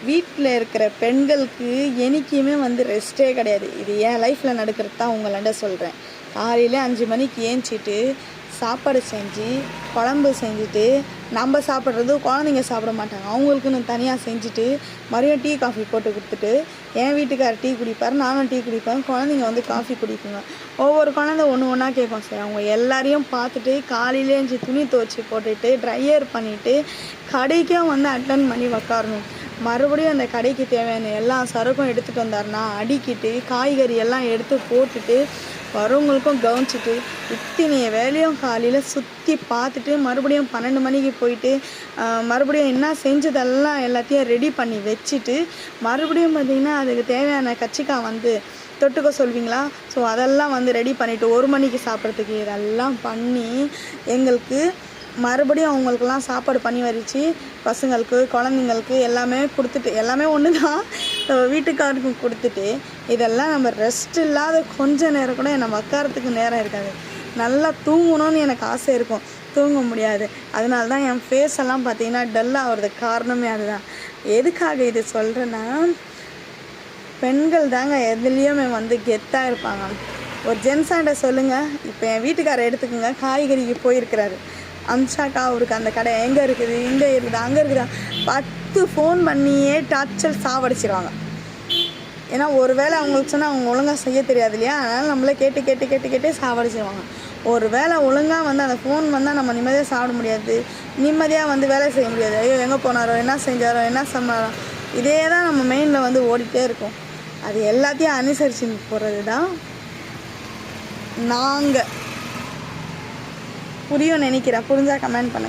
வீட்டில் இருக்கிற பெண்களுக்கு என்றைக்குமே வந்து ரெஸ்ட்டே கிடையாது. இது என் லைஃப்பில் நடக்கிறது தான் உங்களாண்ட சொல்கிறேன். காலையில் 5 மணிக்கு ஏஞ்சிட்டு சாப்பாடு செஞ்சு குழம்பு செஞ்சுட்டு நம்ம சாப்பிட்றது குழந்தைங்க சாப்பிட மாட்டாங்க. அவங்களுக்குன்னு தனியாக செஞ்சுட்டு மறுபடியும் டீ காஃபி போட்டு கொடுத்துட்டு என் வீட்டுக்காரர் டீ குடிப்பார், நானும் டீ குடிப்பேன், குழந்தைங்க வந்து காஃபி குடிக்குங்க. ஒவ்வொரு குழந்தை ஒன்று ஒன்றா கேட்கும் சார். அவங்க எல்லாரையும் பார்த்துட்டு காலையிலே எழுந்து துணி துவைச்சி போட்டுட்டு ட்ரையர் பண்ணிவிட்டு கடைக்கும் வந்து அட்டன் பண்ணி உக்காரணும். மறுபடியும் அந்த கடைக்கு தேவையான எல்லா சரக்கும் எடுத்துகிட்டு வந்தாருன்னா அடிக்கிட்டு காய்கறி எல்லாம் எடுத்து போட்டுட்டு வரவங்களுக்கும் கவனிச்சிட்டு இத்தனை வேலையும் காலையில் சுற்றி பார்த்துட்டு மறுபடியும் 12 மணிக்கு போயிட்டு மறுபடியும் என்ன செஞ்சதெல்லாம் எல்லாத்தையும் ரெடி பண்ணி வச்சுட்டு மறுபடியும் பார்த்திங்கன்னா அதுக்கு தேவையான கச்சிக்காய் வந்து தொட்டுக்க சொல்வீங்களா, ஸோ அதெல்லாம் வந்து ரெடி பண்ணிவிட்டு 1 மணிக்கு சாப்பிட்றதுக்கு இதெல்லாம் பண்ணி எங்களுக்கு மறுபடியும் அவங்களுக்கெல்லாம் சாப்பாடு பண்ணி வரிச்சு பசங்களுக்கு குழந்தைங்களுக்கு எல்லாமே கொடுத்துட்டு எல்லாமே ஒன்று தான் வீட்டுக்காருக்கும் கொடுத்துட்டு இதெல்லாம் நம்ம ரெஸ்ட் இல்லாத கொஞ்சம் நேரம் கூட நம்ம உட்காரத்துக்கு நேரம் இருக்காது. நல்லா தூங்கணும்னு எனக்கு ஆசை இருக்கும், தூங்க முடியாது. அதனால தான் என் ஃபேஸ் எல்லாம் பார்த்திங்கன்னா டல் ஆகிறதுக்கு காரணமே அதுதான். எதுக்காக இது சொல்கிறேன்னா, பெண்கள் தாங்க எதுலேயுமே வந்து கெத்தாக இருப்பாங்க. ஒரு ஜென்ஸாண்ட சொல்லுங்கள். இப்போ என் வீட்டுக்காரர் எடுத்துக்கோங்க, காய்கறிக்கு போயிருக்கிறாரு. அம்சாக்கா அவருக்கு அந்த கடை எங்கே இருக்குது, இங்கே இருக்குது, அங்கே இருக்குதா 10 ஃபோன் பண்ணியே டார்ச்சர் சாவடிச்சிடுவாங்க. ஏன்னா ஒரு வேளை அவங்களுக்கு சொன்னால் அவங்க ஒழுங்காக செய்ய தெரியாது இல்லையா, அதனால் நம்மளே கேட்டு சாவடிச்சிடுவாங்க. ஒரு வேளை ஒழுங்காக வந்து அந்த ஃபோன் வந்தால் நம்ம நிம்மதியாக சாப்பிட முடியாது, நிம்மதியாக வந்து வேலை செய்ய முடியாது. ஐயோ எங்கே போனாரோ, என்ன செஞ்சாரோ, என்ன சொன்னாரோ, இதே தான் நம்ம மெயினில் வந்து ஓடிட்டே இருக்கும். அது எல்லாத்தையும் அனுசரித்து போகிறது தான் நாங்கள். புரியும் நினைக்கிறேன். புரிஞ்சால் கமெண்ட் பண்ணுங்கள்.